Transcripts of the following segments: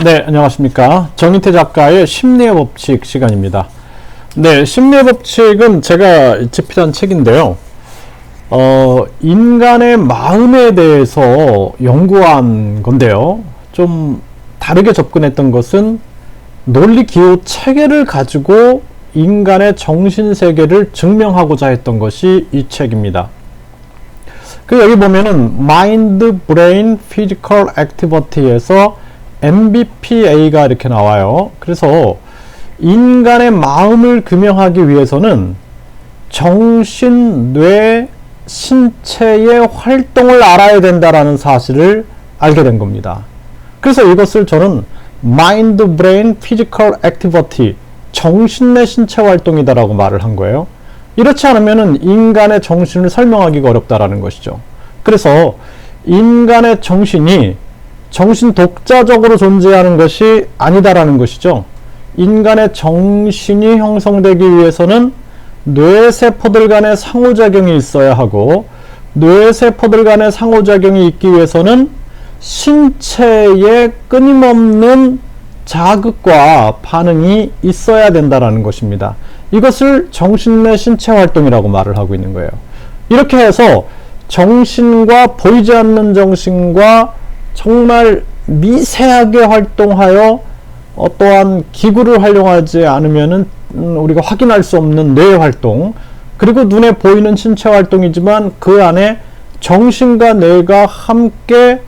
네, 안녕하십니까. 정인태 작가의 심리의 법칙 시간입니다. 네, 심리의 법칙은 제가 집필한 책인데요. 인간의 마음에 대해서 연구한 건데요. 좀 다르게 접근했던 것은 논리 기호 체계를 가지고 인간의 정신세계를 증명하고자 했던 것이 이 책입니다. 여기 보면은 Mind, Brain, Physical Activity에서 MBPA가 이렇게 나와요. 그래서 인간의 마음을 규명하기 위해서는 정신, 뇌, 신체의 활동을 알아야 된다라는 사실을 알게 된 겁니다. 그래서 이것을 저는 Mind, Brain, Physical Activity, 정신 내 신체 활동이다라고 말을 한 거예요. 이렇지 않으면 인간의 정신을 설명하기가 어렵다라는 것이죠. 그래서 인간의 정신이 정신 독자적으로 존재하는 것이 아니다라는 것이죠. 인간의 정신이 형성되기 위해서는 뇌세포들 간의 상호작용이 있어야 하고, 뇌세포들 간의 상호작용이 있기 위해서는 신체에 끊임없는 자극과 반응이 있어야 된다라는 것입니다. 이것을 정신 내 신체 활동이라고 말을 하고 있는 거예요. 이렇게 해서 정신과 보이지 않는 정신과 정말 미세하게 활동하여 어떠한 기구를 활용하지 않으면은 우리가 확인할 수 없는 뇌 활동, 그리고 눈에 보이는 신체 활동이지만 그 안에 정신과 뇌가 함께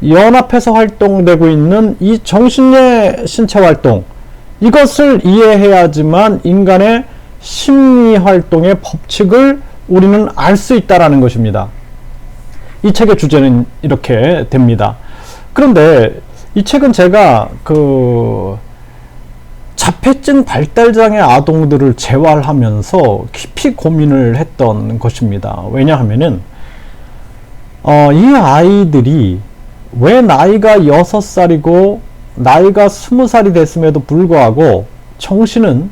연합해서 활동되고 있는 이 정신의 신체 활동, 이것을 이해해야지만 인간의 심리 활동의 법칙을 우리는 알 수 있다라는 것입니다. 이 책의 주제는 이렇게 됩니다. 그런데 이 책은 제가 자폐증 발달장애 아동들을 재활하면서 깊이 고민을 했던 것입니다. 왜냐하면은 이 아이들이 왜 나이가 6살이고 나이가 20살이 됐음에도 불구하고 정신은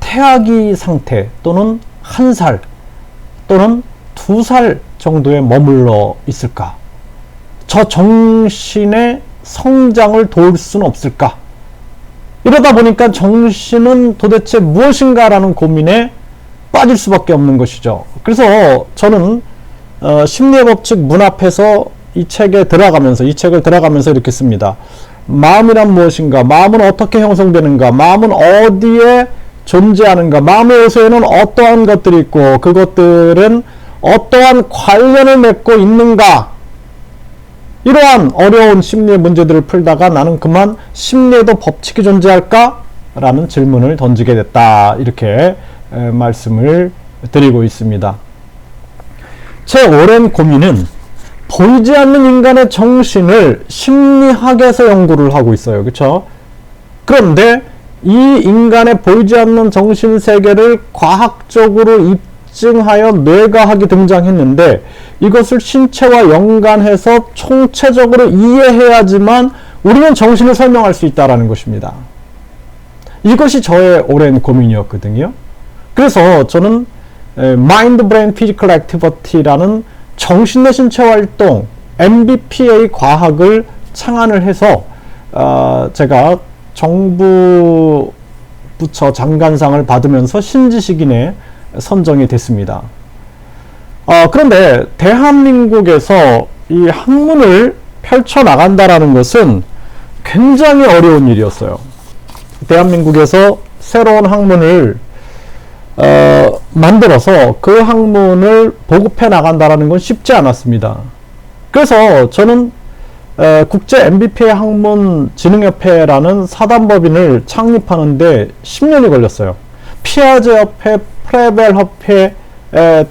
태아기 상태 또는 1살 또는 2살 정도에 머물러 있을까? 저 정신의 성장을 도울 수는 없을까? 이러다 보니까 정신은 도대체 무엇인가 라는 고민에 빠질 수밖에 없는 것이죠. 그래서 저는 심리의 법칙 문 앞에서 이 책을 들어가면서 이렇게 씁니다. 마음이란 무엇인가? 마음은 어떻게 형성되는가? 마음은 어디에 존재하는가? 마음의 요소에는 어떠한 것들이 있고 그것들은 어떠한 관련을 맺고 있는가? 이러한 어려운 심리의 문제들을 풀다가 나는 그만 심리에도 법칙이 존재할까? 라는 질문을 던지게 됐다. 이렇게 말씀을 드리고 있습니다. 제 오랜 고민은 보이지 않는 인간의 정신을 심리학에서 연구를 하고 있어요. 그렇죠? 그런데 이 인간의 보이지 않는 정신 세계를 과학적으로 입증하여 뇌과학이 등장했는데 이것을 신체와 연관해서 총체적으로 이해해야지만 우리는 정신을 설명할 수 있다는 것입니다. 이것이 저의 오랜 고민이었거든요. 그래서 저는 Mind, Brain, Physical Activity라는 정신 내 신체 활동 MBPA 과학을 창안을 해서 제가 정부 부처 장관상을 받으면서 신지식인에 선정이 됐습니다. 그런데 대한민국에서 이 학문을 펼쳐나간다라는 것은 굉장히 어려운 일이었어요. 대한민국에서 새로운 학문을 만들어서 그 학문을 보급해 나간다라는 건 쉽지 않았습니다. 그래서 저는 국제 MBPA 학문 진흥협회라는 사단법인을 창립하는데 10년이 걸렸어요. 피아제 협회, 프레벨 협회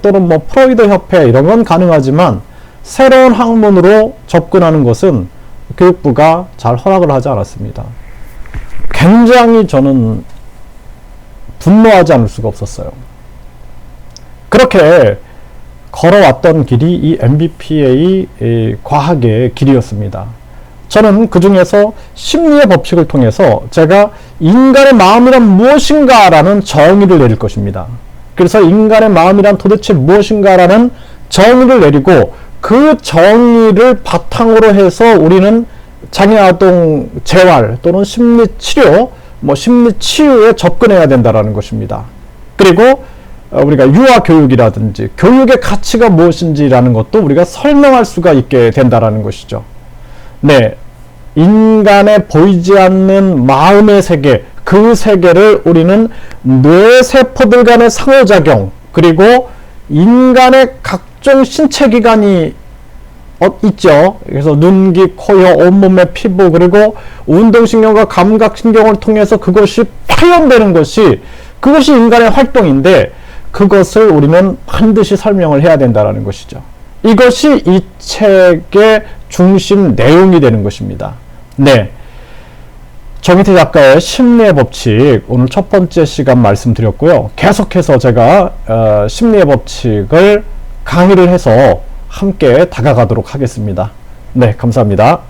또는 프로이드 협회 이런 건 가능하지만 새로운 학문으로 접근하는 것은 교육부가 잘 허락을 하지 않았습니다. 굉장히 저는 분노하지 않을 수가 없었어요. 그렇게 걸어왔던 길이 이 MBPA 과학의 길이었습니다. 저는 그 중에서 심리의 법칙을 통해서 제가 인간의 마음이란 무엇인가 라는 정의를 내릴 것입니다. 그래서 인간의 마음이란 도대체 무엇인가 라는 정의를 내리고 그 정의를 바탕으로 해서 우리는 장애아동 재활 또는 심리치료, 심리치유에 접근해야 된다라는 것입니다. 그리고 우리가 유아교육이라든지 교육의 가치가 무엇인지라는 것도 우리가 설명할 수가 있게 된다라는 것이죠. 네, 인간의 보이지 않는 마음의 세계, 그 세계를 우리는 뇌세포들 간의 상호작용, 그리고 인간의 각종 신체기관이 있죠. 그래서 눈, 귀, 코, 혀, 온몸의 피부, 그리고 운동신경과 감각신경을 통해서 그것이 표현되는 것이, 그것이 인간의 활동인데, 그것을 우리는 반드시 설명을 해야 된다는 것이죠. 이것이 이 책의 중심 내용이 되는 것입니다. 네. 정희태 작가의 심리의 법칙, 오늘 첫 번째 시간 말씀드렸고요. 계속해서 제가 심리의 법칙을 강의를 해서 함께 다가가도록 하겠습니다. 네, 감사합니다.